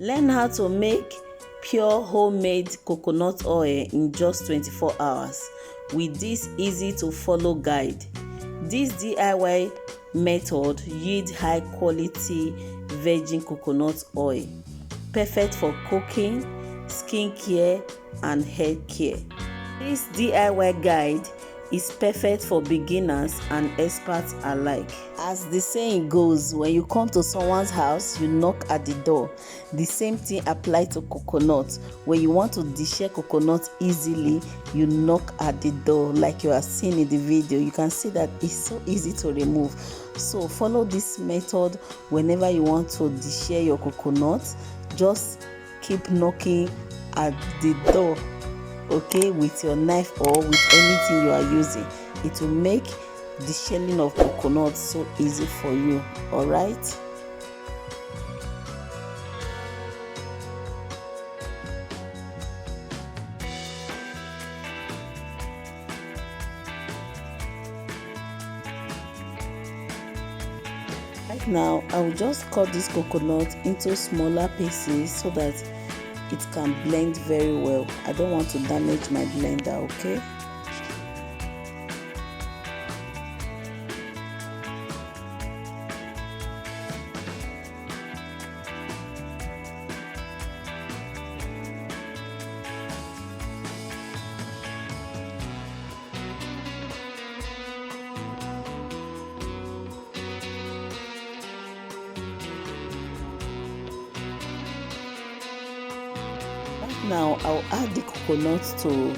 Learn how to make pure homemade coconut oil in just 24 hours with this easy to follow guide. This DIY method yields high quality virgin coconut oil, perfect for cooking, skincare and hair care. This DIY guide is perfect for beginners and experts alike. As the saying goes, when you come to someone's house, you knock at the door. The same thing applies to coconut. When you want to de-shell coconut easily, you knock at the door like you are seeing in the video. You can see that it's so easy to remove. So follow this method whenever you want to de-shell your coconut. Just keep knocking at the door, okay, with your knife or with anything you are using. It will make the shelling of coconut so easy for you. All right, right now I will just cut this coconut into smaller pieces so that it can blend very well. I don't want to damage my blender, okay? Now I'll add the coconut to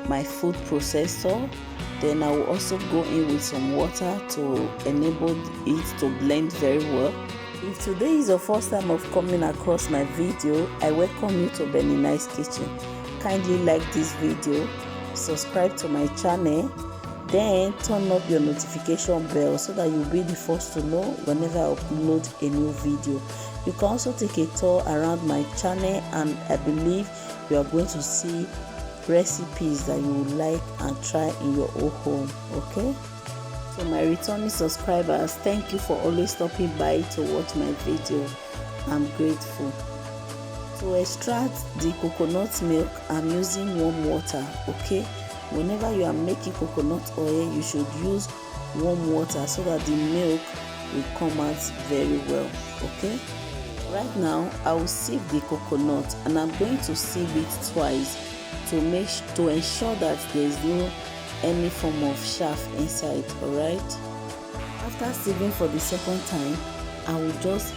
my food processor. Then I will also go in with some water to enable it to blend very well. If today is your first time of coming across my video, I welcome you to Benny Nice Kitchen. Kindly like this video, subscribe to my channel, then turn up your notification bell so that you'll be the first to know whenever I upload a new video. You can also take a tour around my channel, and I believe you are going to see recipes that you would like and try in your own home, okay? So my returning subscribers, thank you for always stopping by to watch my video. I'm grateful. To extract the coconut milk, I'm using warm water, okay? Whenever you are making coconut oil, you should use warm water so that the milk will come out very well, okay? Right now I will sieve the coconut, and I'm going to sieve it twice to ensure that there is no any form of chaff inside. All right, after sieving for the second time, I will just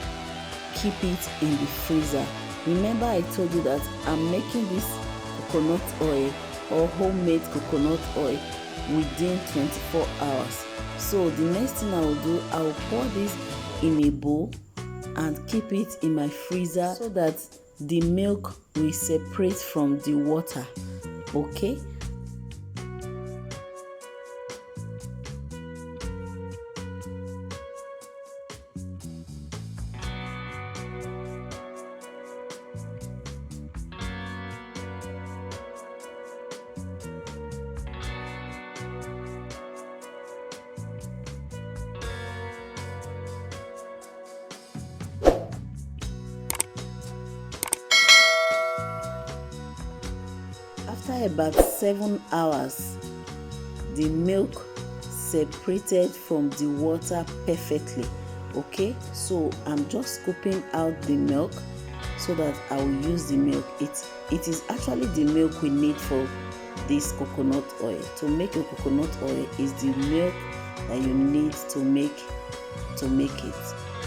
keep it in the freezer. Remember, I told you that I'm making this coconut oil or homemade coconut oil within 24 hours. So the next thing I will do, I will pour this in a bowl and keep it in my freezer so that the milk will separate from the water, okay? After about 7 hours, the milk separated from the water perfectly, okay? So I'm just scooping out the milk so that I will use the milk. It is actually the milk we need for this coconut oil. To make a coconut oil is the milk that you need to make it.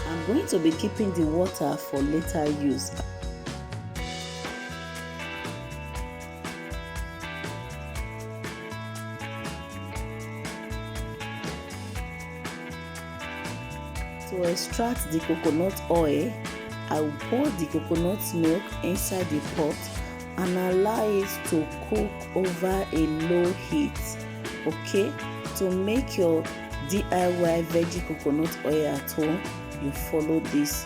I'm going to be keeping the water for later use. To extract the coconut oil, I will pour the coconut milk inside the pot and allow it to cook over a low heat, okay? To make your DIY veggie coconut oil at home, you follow this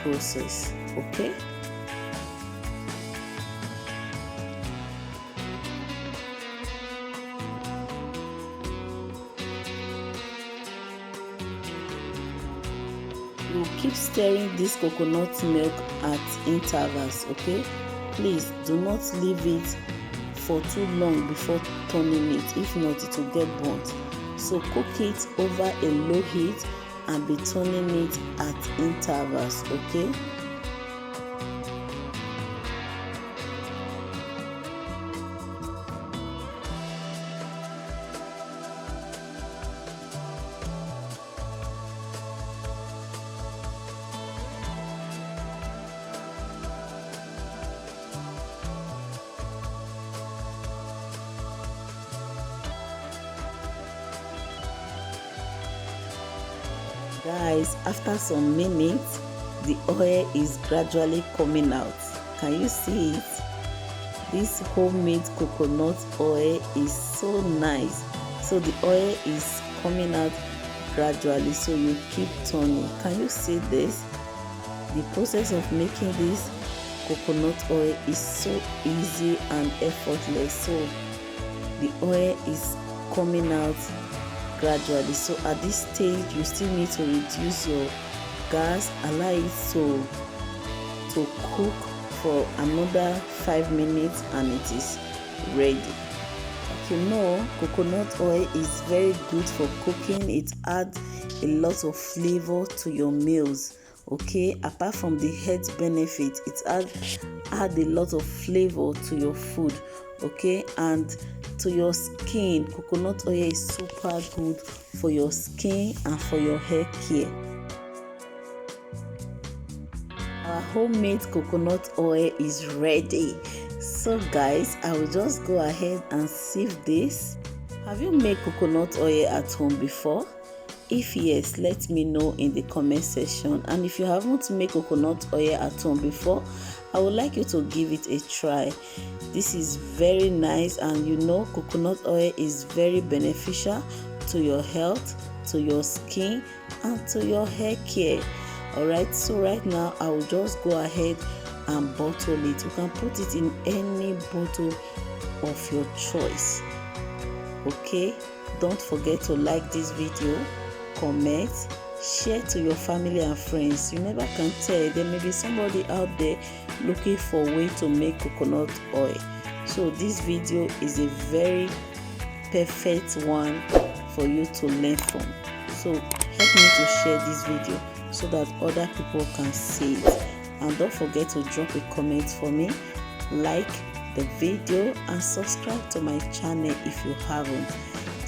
process, okay? You keep keep stirring this coconut milk at intervals. Okay, please do not leave it for too long before turning it, if not it will get burnt. So cook it over a low heat and be turning it at intervals. Okay, guys, after some minutes the oil is gradually coming out. Can you see it? This homemade coconut oil is so nice. So the oil is coming out gradually, so you keep turning. Can you see this? The process of making this coconut oil is so easy and effortless. So the oil is coming out gradually. So at this stage you still need to reduce your gas, allow it to cook for another 5 minutes and it is ready. You know, coconut oil is very good for cooking. It adds a lot of flavor to your meals. Okay, apart from the health benefit, it add a lot of flavor to your food. Okay, and to your skin, coconut oil is super good for your skin and for your hair care. Our homemade coconut oil is ready. So guys, I will just go ahead and sieve this. Have you made coconut oil at home before? If yes, let me know in the comment section. And if you haven't made coconut oil at home before, I would like you to give it a try. This is very nice, and you know coconut oil is very beneficial to your health, to your skin, and to your hair care. Alright, so right now I will just go ahead and bottle it. You can put it in any bottle of your choice. Okay, don't forget to like this video, comment, share to your family and friends. You never can tell, there may be somebody out there looking for a way to make coconut oil. So this video is a very perfect one for you to learn from. So help me to share this video so that other people can see it. And don't forget to drop a comment for me, like the video, and subscribe to my channel if you haven't.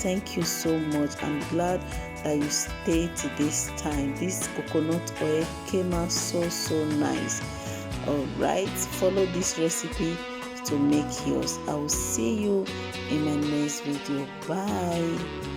Thank you so much. I'm glad that you stayed to this time. This coconut oil came out so nice. Alright, follow this recipe to make yours. I will see you in my next video. Bye.